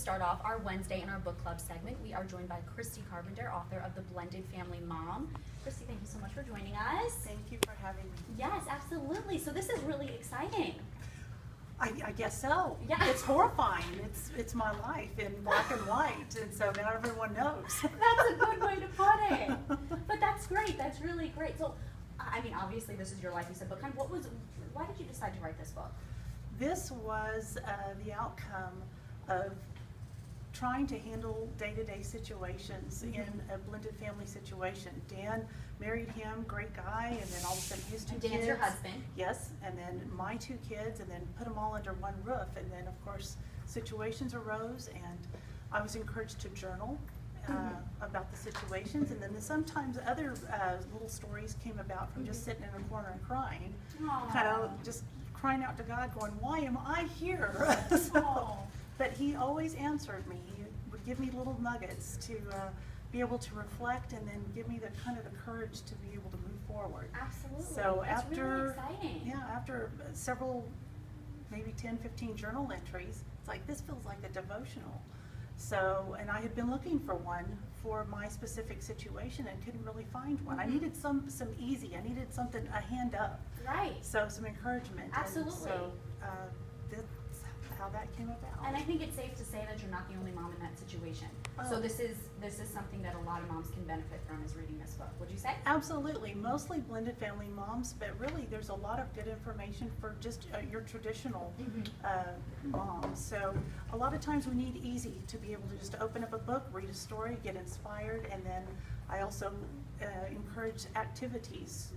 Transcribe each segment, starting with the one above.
start off our Wednesday in our book club segment. We are joined by Christy Carpenter, author of The Blended Family Mom. Christy, thank you so much for joining us. Thank you for having me. Yes, absolutely. So this is really exciting. I guess so. Yeah. It's horrifying. It's my life in black and white, and so now everyone knows. That's a good way to put it. But that's great. That's really great. So, I mean, obviously this is your life, you said, but kind of why did you decide to write this book? This was the outcome of trying to handle day-to-day situations in a blended family situation. Dan married him, great guy, and then all of a sudden his two kids. Dan's your husband. Yes, and then my two kids, and then put them all under one roof. And then, of course, situations arose, and I was encouraged to journal about the situations. And then sometimes other little stories came about from just sitting in a corner and crying. Aww. Kind of just crying out to God, going, why am I here? But he always answered me. He would give me little nuggets to be able to reflect, and then give me the kind of the courage to be able to move forward. Absolutely. So that's after, really exciting. Yeah, after several, maybe 10, 15 journal entries, it's like, this feels like a devotional. So, and I had been looking for one for my specific situation and couldn't really find one. I needed some easy, I needed something, a hand up. Right. So some encouragement. Absolutely. And so that's how that came about. And I think it's safe to say that you're not the only mom in that situation. Oh. So this is something that a lot of moms can benefit from, is reading this book. Would you say? Absolutely. Mostly blended family moms, but really there's a lot of good information for just your traditional moms. So a lot of times we need easy to be able to just open up a book, read a story, get inspired, and then I also encourage activities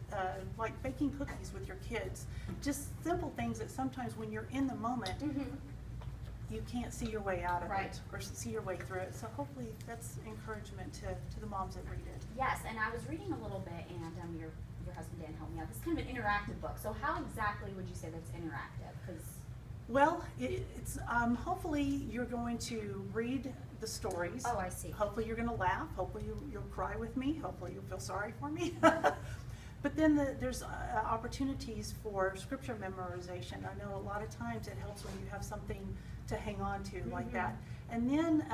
like baking cookies with your kids. Just simple things that sometimes when you're in the moment, you can't see your way out of it or see your way through it. So hopefully that's encouragement to the moms that read it. Yes, and I was reading a little bit, and your husband Dan helped me out. This is kind of an interactive book. So how exactly would you say that's interactive? Because well, it's hopefully you're going to read the stories. Oh, I see. Hopefully you're going to laugh. Hopefully you'll cry with me. Hopefully you'll feel sorry for me. But then there's opportunities for scripture memorization. I know a lot of times it helps when you have something to hang on to like that. And then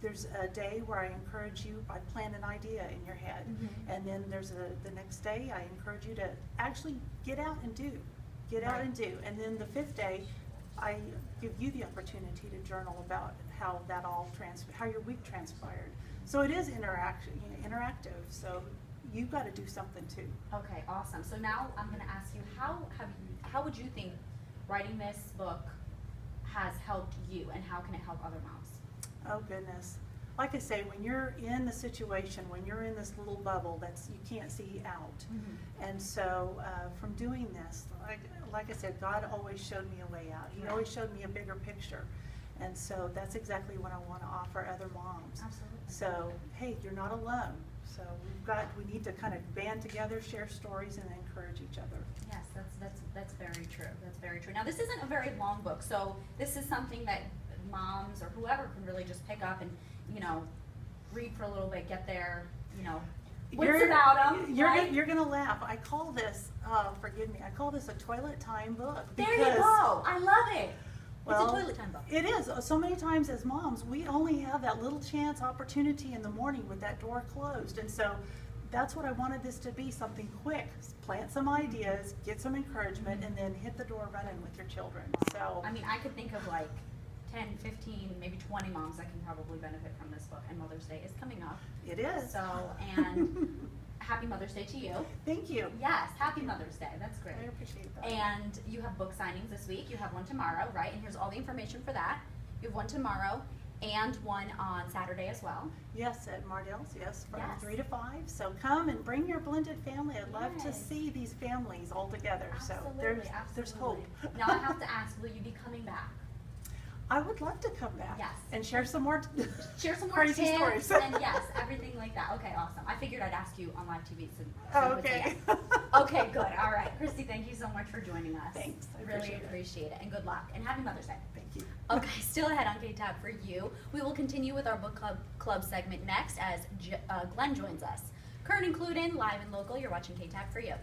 there's a day where I encourage you, I plan an idea in your head. And then there's the next day I encourage you to actually get out and do. Get out and do. And then the fifth day, I give you the opportunity to journal about how that all how your week transpired. So it is interactive. So you've got to do something too. Okay, awesome. So now I'm going to ask you, how would you think writing this book has helped you, and how can it help other moms? Oh goodness. Like I say, when you're in the situation, when you're in this little bubble you can't see out. And so from doing this, like I said, God always showed me a way out. He always showed me a bigger picture. And so that's exactly what I want to offer other moms. Absolutely. So, hey, you're not alone. So we need to kind of band together, share stories, and encourage each other. Yes, that's very true. That's very true. Now, this isn't a very long book, so this is something that moms or whoever can really just pick up and, read for a little bit, get their, wits about them. You're gonna laugh. I call this, forgive me, I call this a toilet time book. There you go. I love it. Well, it's a toilet time book. It is. So many times as moms, we only have that little chance opportunity in the morning with that door closed. And so that's what I wanted this to be, something quick. Plant some ideas, get some encouragement, and then hit the door running with your children. So I mean, I could think of like 10, 15, maybe 20 moms that can probably benefit from this book, and Mother's Day is coming up. It is. So, and happy Mother's Day to you. Thank you. Yes, happy Mother's Day. That's great. I appreciate that. And you have book signings this week. You have one tomorrow, right? And here's all the information for that. You have one tomorrow and one on Saturday as well. Yes, at Mardell's, from 3 to 5. So come and bring your blended family. I'd love to see these families all together. Absolutely, so there's hope. Now I have to ask, will you be coming back? I would love to come back. Yes. And share some more crazy tips stories. And yes, everything like that. Okay, awesome. I figured I'd ask you on live TV. Okay. Okay, good. All right. Christy, thank you so much for joining us. Thanks. I really appreciate it. And good luck. And happy Mother's Day. Thank you. Okay, still ahead on KTAB4U. We will continue with our book club segment next as Glenn joins us. Current included, live and local. You're watching KTAB4U.